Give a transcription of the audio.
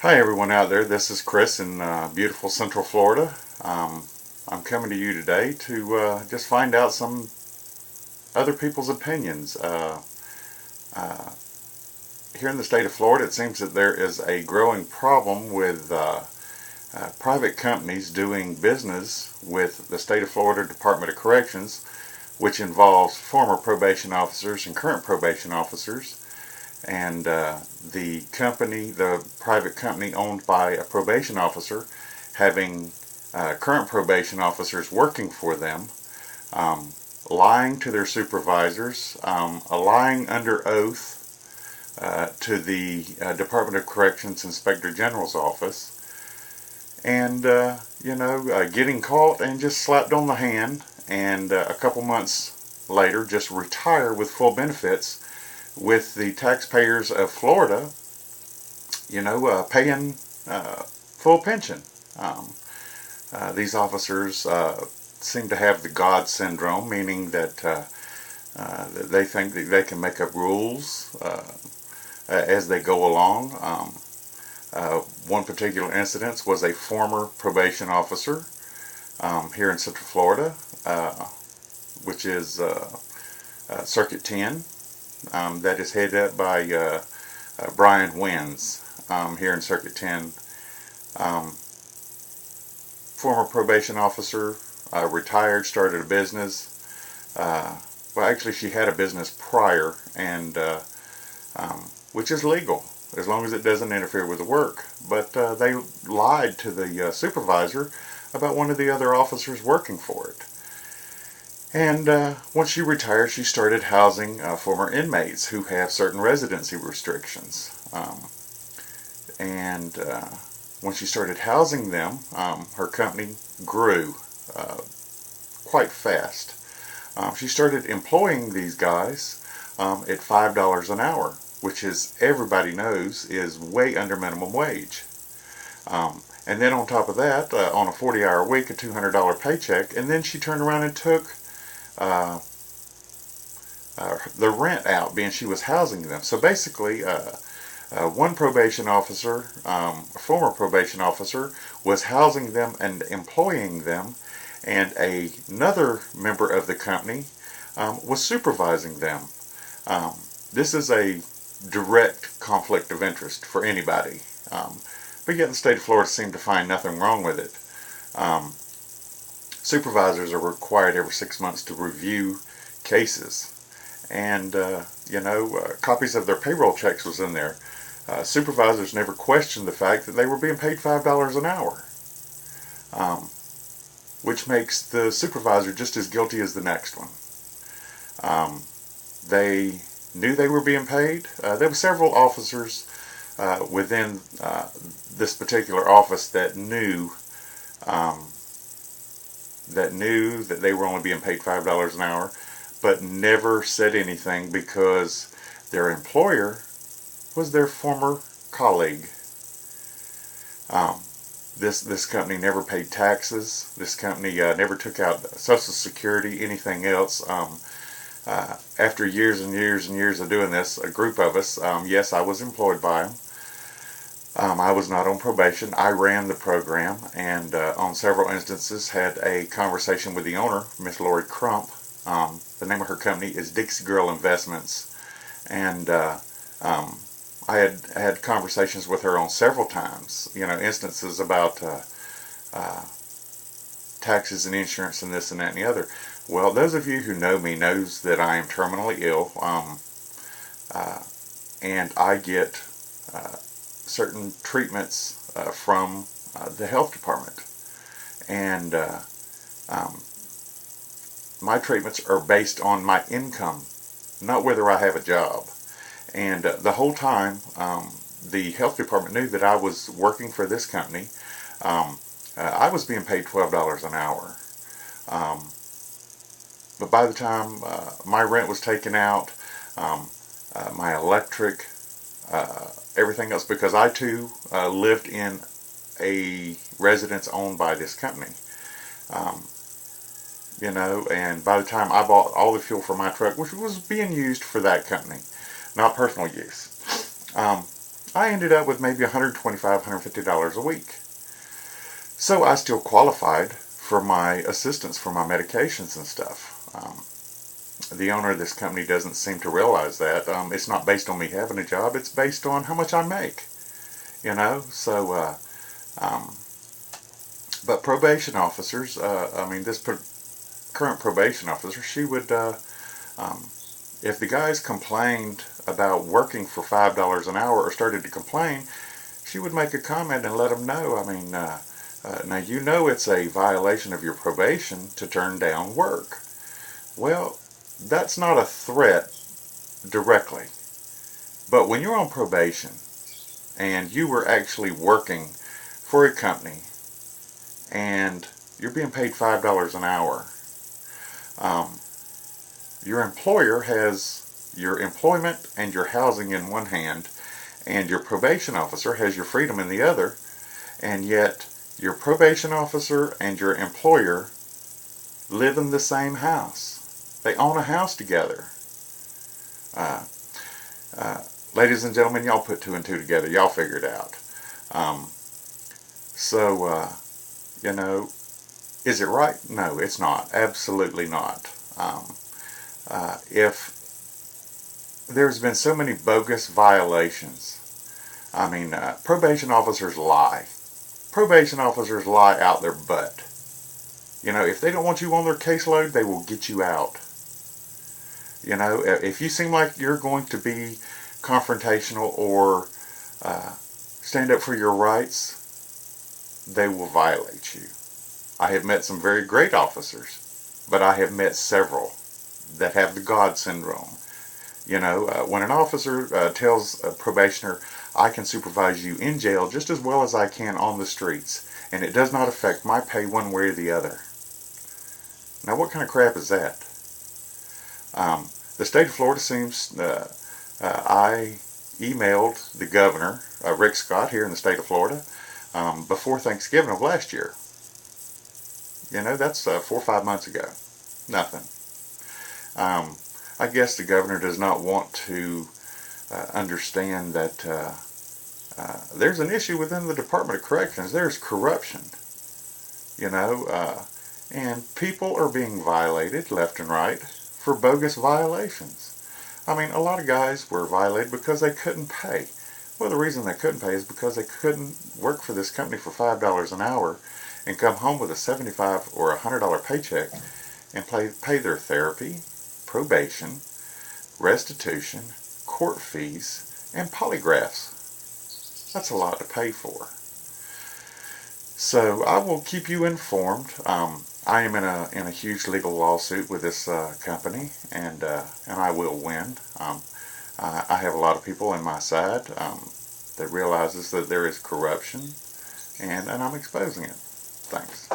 Hi everyone out there, this is Chris in beautiful Central Florida. I'm coming to you today to just find out some other people's opinions. Uh, Here in the state of Florida, it seems that there is a growing problem with private companies doing business with the state of Florida Department of Corrections, which involves former probation officers and current probation officers. And the private company owned by a probation officer, having current probation officers working for them, um, lying to their supervisors, lying under oath to the Department of Corrections Inspector General's office, and getting caught and just slapped on the hand, and a couple months later just retire with full benefits with the taxpayers of Florida, paying full pension. Um, these officers seem to have the God syndrome, meaning that they think that they can make up rules as they go along. One particular incident was a former probation officer here in Central Florida, which is Circuit 10. That is headed up by Brian Wins here in Circuit 10. Um, Former probation officer, retired, started a business. Well, actually, she had a business prior, and which is legal as long as it doesn't interfere with the work. But they lied to the supervisor about one of the other officers working for it. And once she retired, she started housing former inmates who have certain residency restrictions. And when she started housing them, her company grew quite fast. She started employing these guys at $5 an hour, which, is everybody knows, is way under minimum wage. And then on top of that, on a 40-hour week, a $200 paycheck, and then she turned around and took uh, the rent out, being she was housing them. So basically, one probation officer, a former probation officer, was housing them and employing them, and another member of the company was supervising them. Um, this is a direct conflict of interest for anybody. But yet the state of Florida seemed to find nothing wrong with it. Supervisors are required every 6 months to review cases, and copies of their payroll checks was in there. Supervisors never questioned the fact that they were being paid $5 an hour, um, which makes the supervisor just as guilty as the next one. They knew they were being paid. There were several officers within this particular office that knew um, that they were only being paid $5 an hour, but never said anything because their employer was their former colleague. Um, this company never paid taxes. This company never took out Social Security, anything else. After years and years and years of doing this, a group of us, yes, I was employed by them. I was not on probation. I ran the program, and on several instances had a conversation with the owner, Miss Lori Crump. The name of her company is Dixie Girl Investments, and I had conversations with her on several times. Instances about taxes and insurance and this and that and the other. Well, those of you who know me knows that I am terminally ill, and I get certain treatments from the health department, and my treatments are based on my income, not whether I have a job. And the whole time, the health department knew that I was working for this company. I was being paid $12 an hour. But by the time my rent was taken out, my electric, everything else, because I too lived in a residence owned by this company. Um, and by the time I bought all the fuel for my truck, which was being used for that company, not personal use. Um, I ended up with maybe $125, $150 a week. So I still qualified for my assistance for my medications and stuff. The owner of this company doesn't seem to realize that. It's not based on me having a job. It's based on how much I make. So, but probation officers, this current probation officer, she would, if the guys complained about working for $5 an hour or started to complain, she would make a comment and let them know. Now you know it's a violation of your probation to turn down work. Well, that's not a threat directly. But when you're on probation and you were actually working for a company and you're being paid $5 an hour, your employer has your employment and your housing in one hand, and your probation officer has your freedom in the other, and yet your probation officer and your employer live in the same house. They own a house together. Ladies and gentlemen, y'all put two and two together. Y'all figure it out. So, is it right? No, it's not. Absolutely not. If there's been so many bogus violations, probation officers lie. Probation officers lie out their butt. If they don't want you on their caseload, they will get you out. If you seem like you're going to be confrontational or stand up for your rights, they will violate you. I have met some very great officers, but I have met several that have the God syndrome. When an officer tells a probationer, I can supervise you in jail just as well as I can on the streets, and it does not affect my pay one way or the other. Now, what kind of crap is that? The state of Florida seems, I emailed the governor, Rick Scott, here in the state of Florida, before Thanksgiving of last year. That's 4 or 5 months ago. Nothing. I guess the governor does not want to understand that there's an issue within the Department of Corrections. There's corruption. And people are being violated left and right for bogus violations. A lot of guys were violated because they couldn't pay. Well, the reason they couldn't pay is because they couldn't work for this company for $5 an hour and come home with a $75 or $100 paycheck and pay their therapy, probation, restitution, court fees, and polygraphs. That's a lot to pay for. So I will keep you informed. I am in a huge legal lawsuit with this company, and I will win. I have a lot of people on my side that realizes that there is corruption, and I'm exposing it. Thanks.